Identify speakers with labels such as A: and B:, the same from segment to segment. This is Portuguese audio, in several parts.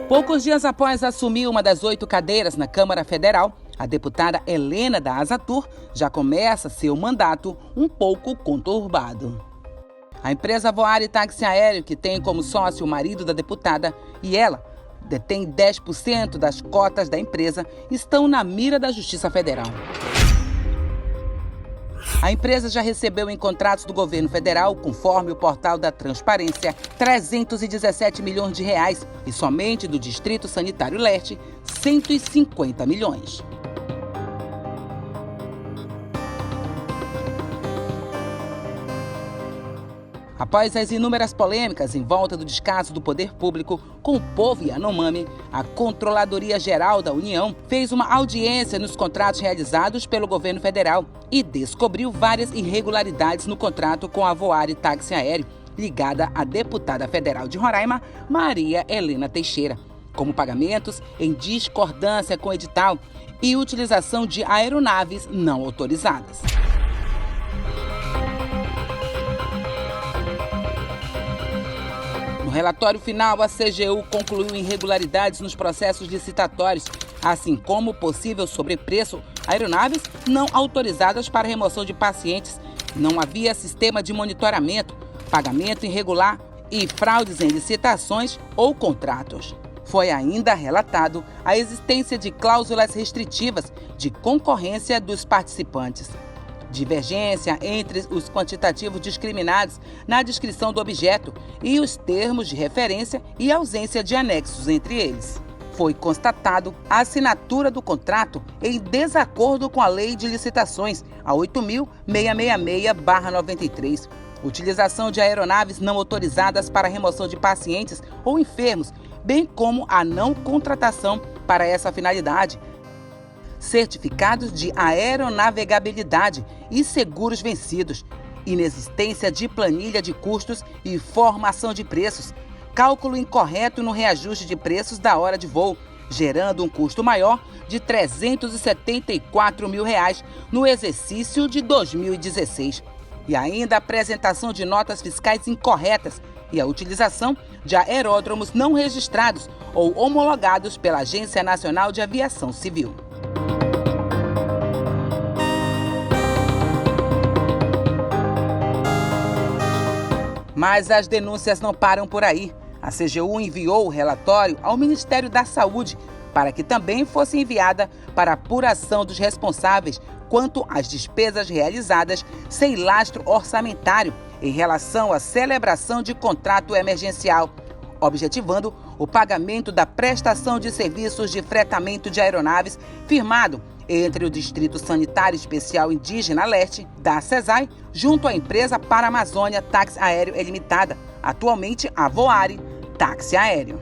A: Poucos dias após assumir uma das 8 cadeiras na Câmara Federal, a deputada Helena da Azatur já começa seu mandato um pouco conturbado. A empresa Voari Táxi Aéreo, que tem como sócio o marido da deputada, e ela detém 10% das cotas da empresa, estão na mira da Justiça Federal. A empresa já recebeu em contratos do governo federal, conforme o portal da Transparência, 317 milhões de reais e somente do Distrito Sanitário Leste, 150 milhões. Após as inúmeras polêmicas em volta do descaso do poder público com o povo Yanomami, a Controladoria Geral da União fez uma audiência nos contratos realizados pelo governo federal e descobriu várias irregularidades no contrato com a Voari Táxi Aéreo, ligada à deputada federal de Roraima, Maria Helena Teixeira, como pagamentos em discordância com o edital e utilização de aeronaves não autorizadas. No relatório final, a CGU concluiu irregularidades nos processos licitatórios, assim como possível sobrepreço, aeronaves não autorizadas para remoção de pacientes, não havia sistema de monitoramento, pagamento irregular e fraudes em licitações ou contratos. Foi ainda relatado a existência de cláusulas restritivas de concorrência dos participantes, divergência entre os quantitativos discriminados na descrição do objeto e os termos de referência e ausência de anexos entre eles. Foi constatado a assinatura do contrato em desacordo com a Lei de Licitações, a 8.666/93, utilização de aeronaves não autorizadas para remoção de pacientes ou enfermos, bem como a não contratação para essa finalidade, certificados de aeronavegabilidade e seguros vencidos, inexistência de planilha de custos e formação de preços, cálculo incorreto no reajuste de preços da hora de voo, gerando um custo maior de R$ 374 mil no exercício de 2016. E ainda a apresentação de notas fiscais incorretas e a utilização de aeródromos não registrados ou homologados pela Agência Nacional de Aviação Civil. Mas as denúncias não param por aí. A CGU enviou o relatório ao Ministério da Saúde para que também fosse enviada para apuração dos responsáveis quanto às despesas realizadas sem lastro orçamentário em relação à celebração de contrato emergencial, objetivando o pagamento da prestação de serviços de fretamento de aeronaves firmado entre o Distrito Sanitário Especial Indígena Leste, da CESAI, junto à empresa Paramazônia Táxi Aéreo Limitada, atualmente a Voari Táxi Aéreo.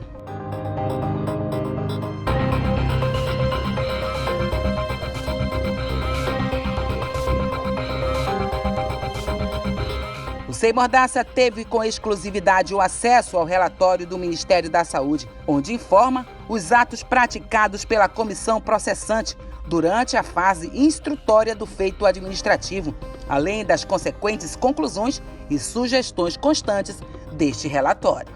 A: O Sem Mordaça teve com exclusividade o acesso ao relatório do Ministério da Saúde, onde informa os atos praticados pela comissão processante durante a fase instrutória do feito administrativo, além das consequentes conclusões e sugestões constantes deste relatório.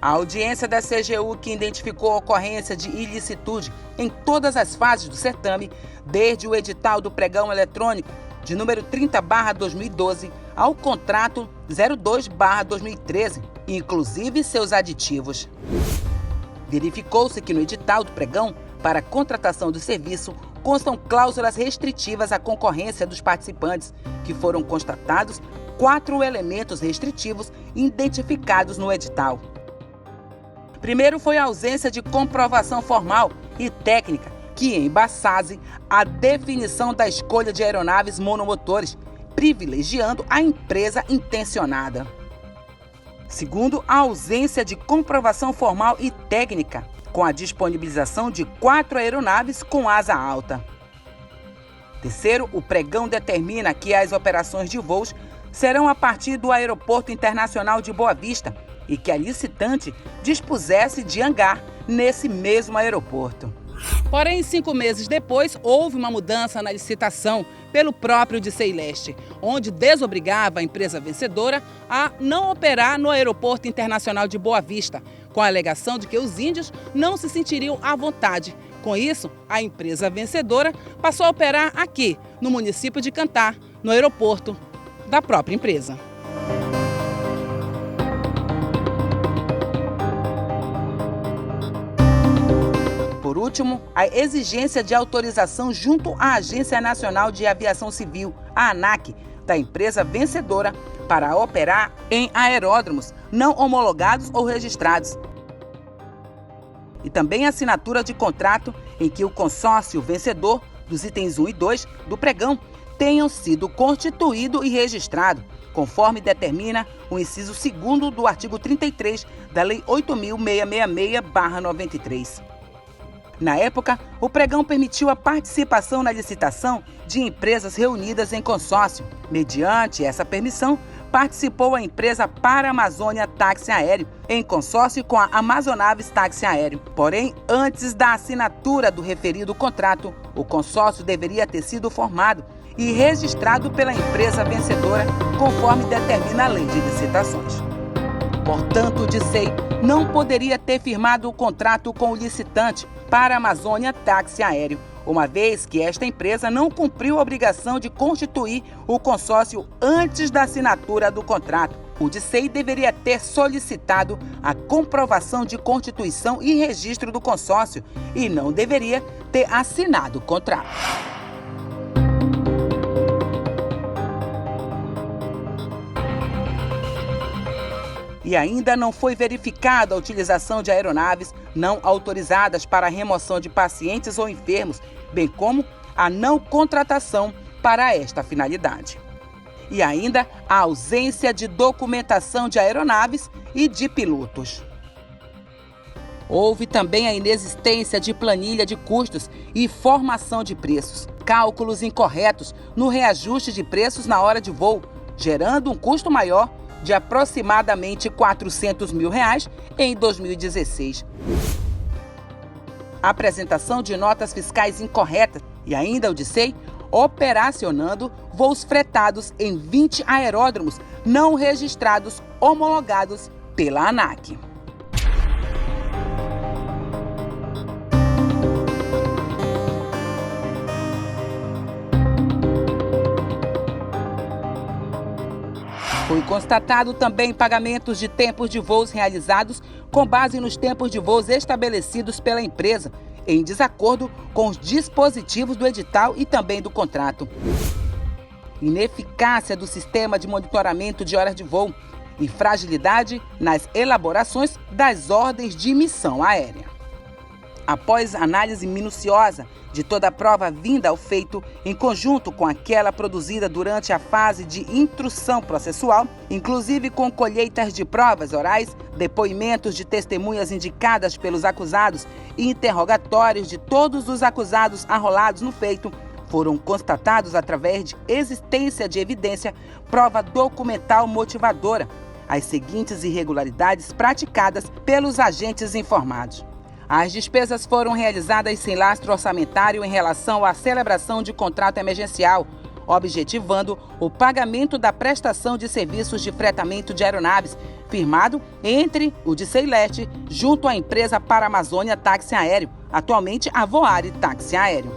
A: A audiência da CGU, que identificou a ocorrência de ilicitude em todas as fases do certame, desde o edital do pregão eletrônico de número 30/2012 ao contrato 02/2013, inclusive seus aditivos. Verificou-se que no edital do pregão para a contratação do serviço constam cláusulas restritivas à concorrência dos participantes, que foram constatados 4 elementos restritivos identificados no edital. Primeiro foi a ausência de comprovação formal e técnica que embaçasse a definição da escolha de aeronaves monomotores, privilegiando a empresa intencionada. Segundo, a ausência de comprovação formal e técnica, com a disponibilização de 4 aeronaves com asa alta. Terceiro, o pregão determina que as operações de voos serão a partir do Aeroporto Internacional de Boa Vista e que a licitante dispusesse de hangar nesse mesmo aeroporto. Porém, 5 meses depois, houve uma mudança na licitação pelo próprio DCI Leste, onde desobrigava a empresa vencedora a não operar no Aeroporto Internacional de Boa Vista, com a alegação de que os índios não se sentiriam à vontade. Com isso, a empresa vencedora passou a operar aqui, no município de Cantar, no aeroporto da própria empresa. Por último, a exigência de autorização junto à Agência Nacional de Aviação Civil, a ANAC, da empresa vencedora para operar em aeródromos não homologados ou registrados. E também a assinatura de contrato em que o consórcio vencedor dos itens 1 e 2 do pregão tenham sido constituído e registrado, conforme determina o inciso 2º do artigo 33 da Lei 8.666/93. Na época, o pregão permitiu a participação na licitação de empresas reunidas em consórcio. Mediante essa permissão, participou a empresa Paramazônia Táxi Aéreo, em consórcio com a Amazonaves Táxi Aéreo. Porém, antes da assinatura do referido contrato, o consórcio deveria ter sido formado e registrado pela empresa vencedora, conforme determina a lei de licitações. Portanto, o DICEI não poderia ter firmado o contrato com o licitante Paramazônia Táxi Aéreo, uma vez que esta empresa não cumpriu a obrigação de constituir o consórcio antes da assinatura do contrato. O DICEI deveria ter solicitado a comprovação de constituição e registro do consórcio e não deveria ter assinado o contrato. E ainda não foi verificada a utilização de aeronaves não autorizadas para a remoção de pacientes ou enfermos, bem como a não contratação para esta finalidade. E ainda a ausência de documentação de aeronaves e de pilotos. Houve também a inexistência de planilha de custos e formação de preços, cálculos incorretos no reajuste de preços na hora de voo, gerando um custo maior de aproximadamente R$400 mil em 2016. Apresentação de notas fiscais incorretas e ainda o DICEI operacionando voos fretados em 20 aeródromos não registrados homologados pela ANAC. Foi constatado também pagamentos de tempos de voos realizados com base nos tempos de voos estabelecidos pela empresa, em desacordo com os dispositivos do edital e também do contrato. Ineficácia do sistema de monitoramento de horas de voo e fragilidade nas elaborações das ordens de missão aérea. Após análise minuciosa de toda a prova vinda ao feito, em conjunto com aquela produzida durante a fase de instrução processual, inclusive com colheitas de provas orais, depoimentos de testemunhas indicadas pelos acusados e interrogatórios de todos os acusados arrolados no feito, foram constatados através de existência de evidência, prova documental motivadora, as seguintes irregularidades praticadas pelos agentes informados. As despesas foram realizadas sem lastro orçamentário em relação à celebração de contrato emergencial, objetivando o pagamento da prestação de serviços de fretamento de aeronaves, firmado entre o DICEI Leste junto à empresa Paramazônia Táxi Aéreo, atualmente a Voare Táxi Aéreo.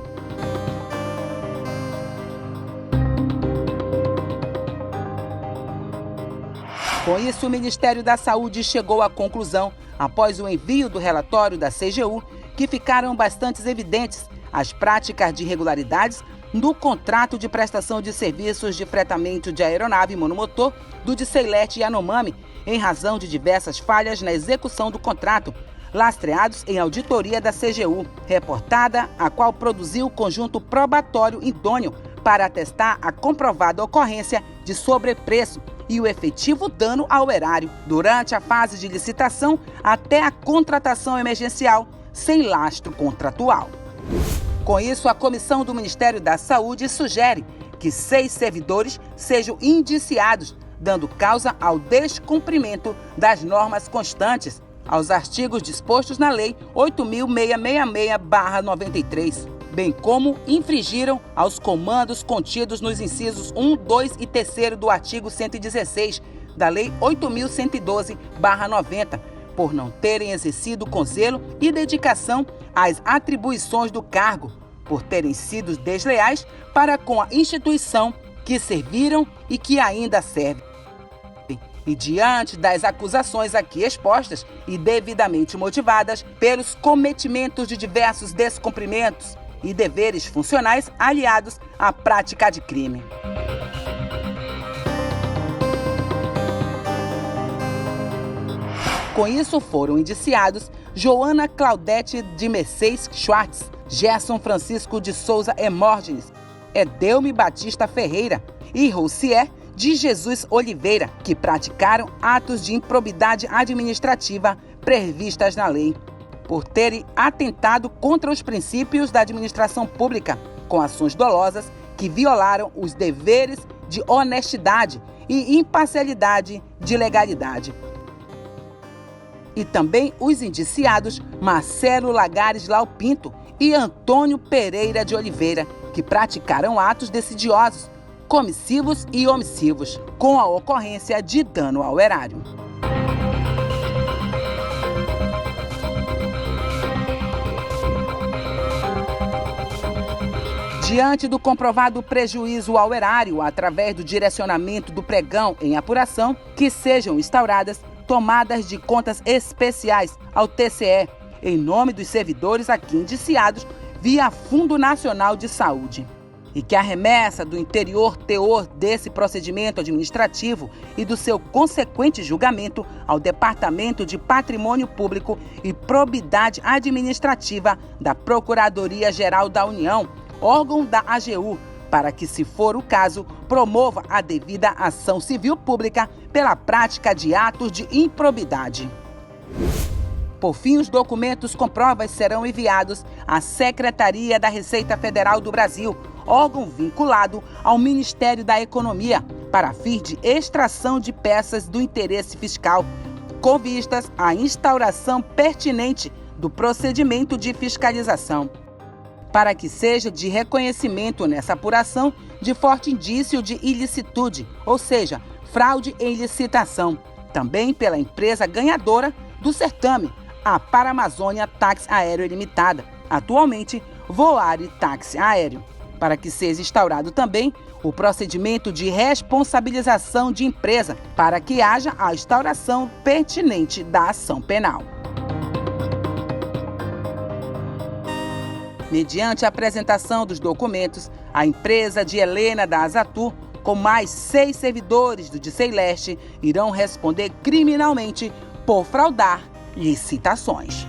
A: Com isso, o Ministério da Saúde chegou à conclusão, após o envio do relatório da CGU, que ficaram bastante evidentes as práticas de irregularidades no contrato de prestação de serviços de fretamento de aeronave monomotor do DICEI Leste Yanomami, em razão de diversas falhas na execução do contrato, lastreados em auditoria da CGU, reportada, a qual produziu conjunto probatório idôneo para atestar a comprovada ocorrência de sobrepreço e o efetivo dano ao erário durante a fase de licitação até a contratação emergencial, sem lastro contratual. Com isso, a comissão do Ministério da Saúde sugere que 6 servidores sejam indiciados, dando causa ao descumprimento das normas constantes aos artigos dispostos na Lei 8.666/93, bem como infringiram aos comandos contidos nos incisos 1, 2 e 3º do artigo 116 da Lei 8.112/90, por não terem exercido com zelo e dedicação as atribuições do cargo, por terem sido desleais para com a instituição que serviram e que ainda servem. E diante das acusações aqui expostas e devidamente motivadas pelos cometimentos de diversos descumprimentos e deveres funcionais aliados à prática de crime. Com isso foram indiciados Joana Claudete de Mercedes Schwartz, Gerson Francisco de Souza Emórgenes, Edelme Batista Ferreira e Roucier de Jesus Oliveira, que praticaram atos de improbidade administrativa previstas na lei, por terem atentado contra os princípios da administração pública, com ações dolosas que violaram os deveres de honestidade e imparcialidade de legalidade. E também os indiciados Marcelo Lagares Lau Pinto e Antônio Pereira de Oliveira, que praticaram atos desidiosos, comissivos e omissivos, com a ocorrência de dano ao erário. Diante do comprovado prejuízo ao erário através do direcionamento do pregão em apuração, que sejam instauradas tomadas de contas especiais ao TCE, em nome dos servidores aqui indiciados via Fundo Nacional de Saúde. E que a remessa do interior teor desse procedimento administrativo e do seu consequente julgamento ao Departamento de Patrimônio Público e Probidade Administrativa da Procuradoria-Geral da União, órgão da AGU, para que, se for o caso, promova a devida ação civil pública pela prática de atos de improbidade. Por fim, os documentos com provas serão enviados à Secretaria da Receita Federal do Brasil, órgão vinculado ao Ministério da Economia, para fim de extração de peças do interesse fiscal, com vistas à instauração pertinente do procedimento de fiscalização, para que seja de reconhecimento nessa apuração de forte indício de ilicitude, ou seja, fraude em licitação, também pela empresa ganhadora do certame, a Paramazônia Táxi Aéreo Limitada, atualmente Voare Táxi Aéreo, para que seja instaurado também o procedimento de responsabilização de empresa, para que haja a instauração pertinente da ação penal. Mediante a apresentação dos documentos, a empresa de Helena da Azatu, com mais 6 servidores do Dicei Leste, irão responder criminalmente por fraudar licitações.